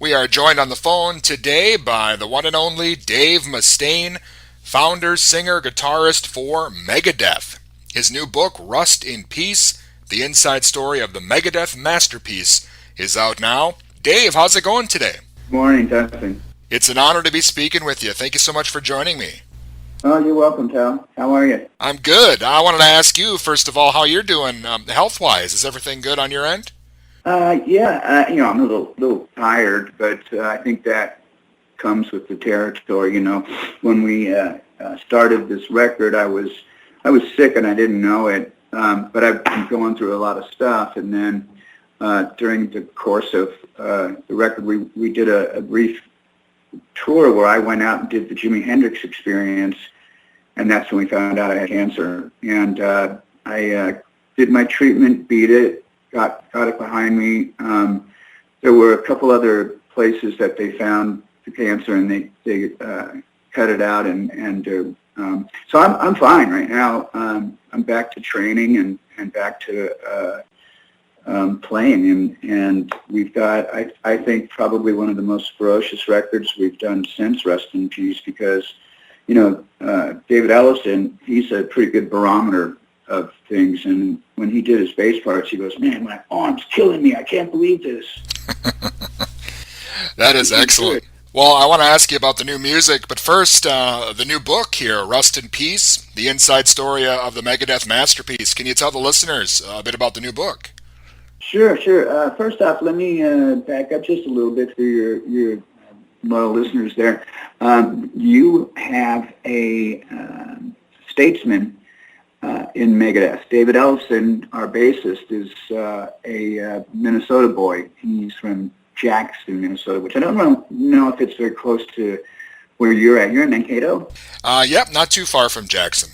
We are joined on the phone today by the one and only Dave Mustaine, founder, singer, guitarist for Megadeth. His new book, Rust in Peace, the inside story of the Megadeth masterpiece, is out now. Dave, how's it going today? Morning, Dustin. It's an honor to be speaking with you. Thank you so much for joining me. Oh, you're welcome, Tal. How are you? I'm good. I wanted to ask you, first of all, how you're doing health-wise. Is everything good on your end? Yeah, I'm a little tired, but I think that comes with the territory. When we started this record, I was sick and I didn't know it, but I've been going through a lot of stuff. And then during the course of the record, we did a brief tour where I went out and did the Jimi Hendrix Experience, and that's when we found out I had cancer. And I did my treatment, beat it, got it behind me. There were a couple other places that they found the cancer, and they cut it out, and so I'm fine right now. I'm back to training and back to playing, and we've got I think probably one of the most ferocious records we've done since Rust in Peace, because David Ellison, he's a pretty good barometer of things, and when he did his bass parts, he goes, "Man, my arm's killing me. I can't believe this." That is excellent. Well, I want to ask you about the new music, but first, the new book here, Rust in Peace, the inside story of the Megadeth masterpiece. Can you tell the listeners a bit about the new book? Sure. First off, let me back up just a little bit for your loyal listeners there. You have a statesman in Megadeth. David Ellison, our bassist, is a Minnesota boy. He's from Jackson, Minnesota, which I don't know if it's very close to where you're at. You're in Mankato? Yep, not too far from Jackson.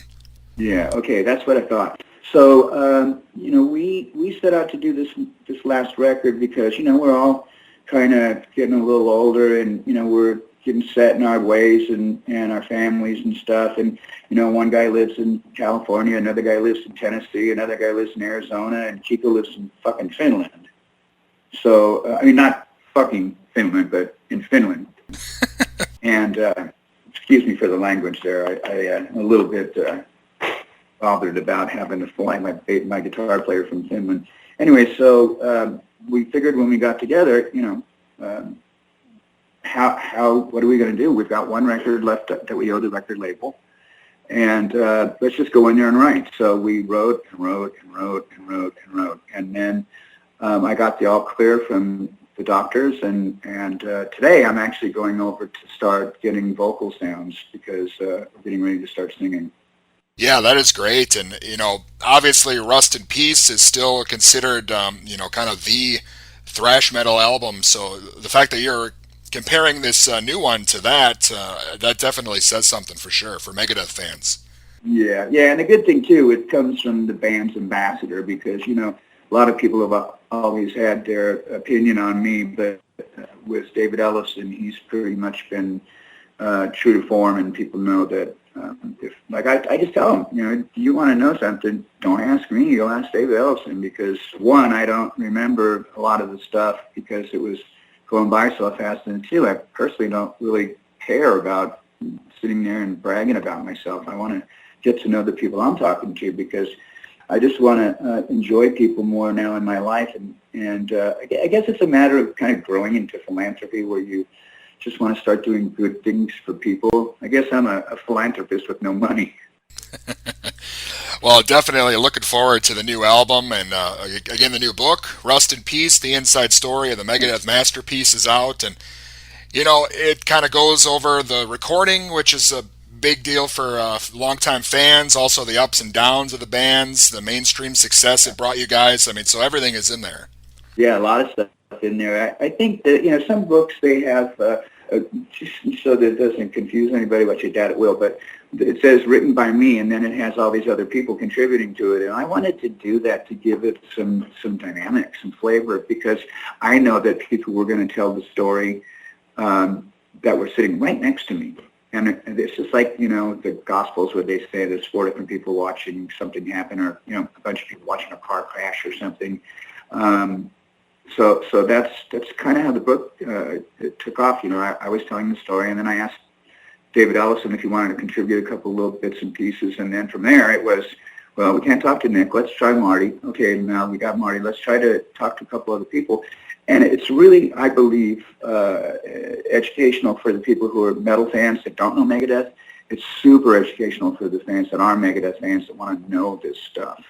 Yeah, okay, that's what I thought. So, we set out to do this last record because, we're all kind of getting a little older, and, we're getting set in our ways and our families and stuff. And, one guy lives in California, another guy lives in Tennessee, another guy lives in Arizona, and Chico lives in fucking Finland. So, not fucking Finland, but in Finland. And excuse me for the language there. I'm a little bit bothered about having to fly my guitar player from Finland. Anyway, so we figured when we got together, what are we going to do? We've got one record left that we owe the record label, and let's just go in there and write. So we wrote, and then I got the all clear from the doctors, and today I'm actually going over to start getting vocal sounds because we're getting ready to start singing. Yeah, that is great. And, obviously Rust in Peace is still considered, kind of the thrash metal album. So the fact that you're comparing this new one to that, that definitely says something for sure for Megadeth fans. Yeah, and the good thing, too, it comes from the band's ambassador because, a lot of people have always had their opinion on me, but with David Ellison, he's pretty much been true to form, and people know that I just tell them, do you want to know something? Don't ask me. You'll ask David Ellison, because one, I don't remember a lot of the stuff because it was going by so fast, and two, I personally don't really care about sitting there and bragging about myself. I want to get to know the people I'm talking to because I just want to enjoy people more now in my life, and I guess it's a matter of kind of growing into philanthropy where you just want to start doing good things for people. I guess I'm a philanthropist with no money. Well, definitely looking forward to the new album and, again, the new book, Rust in Peace, the inside story of the Megadeth masterpiece is out. And, it kind of goes over the recording, which is a big deal for longtime fans, also the ups and downs of the bands, the mainstream success it brought you guys. I mean, so everything is in there. Yeah, a lot of stuff in there. I think that, some books they have, just so that it doesn't confuse anybody, which I doubt it will, but it says written by me, and then it has all these other people contributing to it. And I wanted to do that to give it some dynamic, some flavor, because I know that people were going to tell the story that were sitting right next to me. And it's just like, the Gospels where they say there's 4 different people watching something happen, or, a bunch of people watching a car crash or something. So that's kind of how the book it took off. You know, I was telling the story, and then I asked David Ellison if he wanted to contribute a couple little bits and pieces, and then from there it was, well, we can't talk to Nick. Let's try Marty. Okay, now we got Marty. Let's try to talk to a couple other people. And it's really, I believe, educational for the people who are metal fans that don't know Megadeth. It's super educational for the fans that are Megadeth fans that want to know this stuff.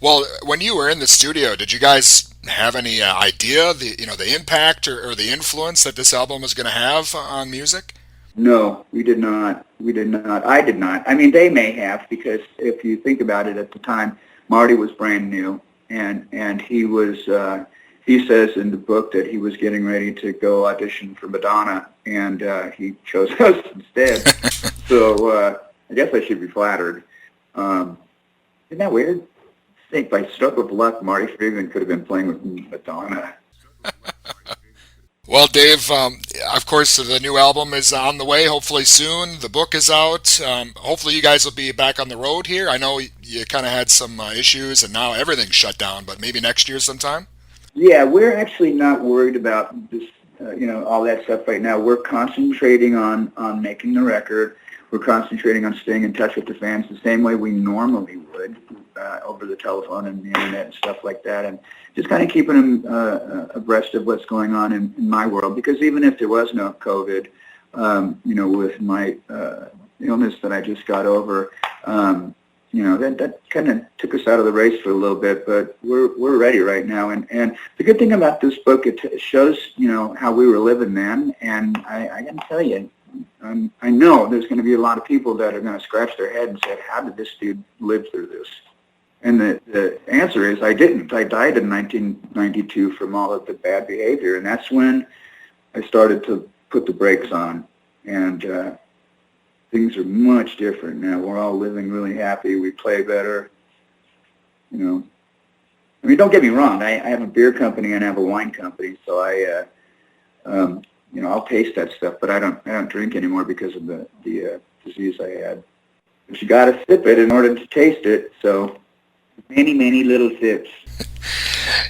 Well, when you were in the studio, did you guys have any idea the impact or the influence that this album was going to have on music? No, we did not. We did not. I did not. I mean, they may have, because if you think about it, at the time, Marty was brand new, and he was. He says in the book that he was getting ready to go audition for Madonna, and he chose us instead. So I guess I should be flattered. Isn't that weird? I think by stroke of luck, Marty Friedman could have been playing with Madonna. Well, Dave, of course, the new album is on the way, hopefully soon. The book is out. Hopefully you guys will be back on the road here. I know you kind of had some issues, and now everything's shut down, but maybe next year sometime? Yeah, we're actually not worried about this, all that stuff right now. We're concentrating on making the record. We're concentrating on staying in touch with the fans the same way we normally would, over the telephone and the internet and stuff like that, and just kind of keeping them abreast of what's going on in my world. Because even if there was no COVID, with my illness that I just got over, that kind of took us out of the race for a little bit, but we're ready right now. And the good thing about this book, it shows, how we were living then. And I got to tell you, I know there's going to be a lot of people that are going to scratch their head and say, how did this dude live through this? And the answer is I didn't. I died in 1992 from all of the bad behavior. And that's when I started to put the brakes on. And things are much different now. We're all living really happy. We play better. I mean, don't get me wrong. I have a beer company and I have a wine company, so I'll taste that stuff, but I don't drink anymore because of the disease I had. But you got to sip it in order to taste it. So many little sips.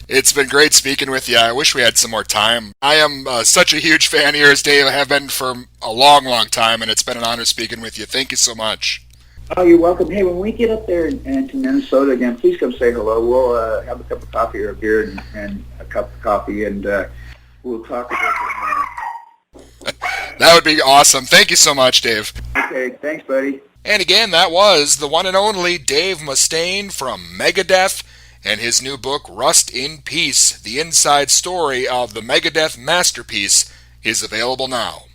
It's been great speaking with you. I wish we had some more time. I am such a huge fan of yours, Dave. I have been for a long, long time, and it's been an honor speaking with you. Thank you so much. Oh, you're welcome. Hey, when we get up there to Minnesota again, please come say hello. We'll have a cup of coffee or a beer and a cup of coffee, and we'll talk about it more. That would be awesome. Thank you so much, Dave. Okay, thanks, buddy. And again, that was the one and only Dave Mustaine from Megadeth, and his new book, Rust in Peace, the inside story of the Megadeth masterpiece, is available now.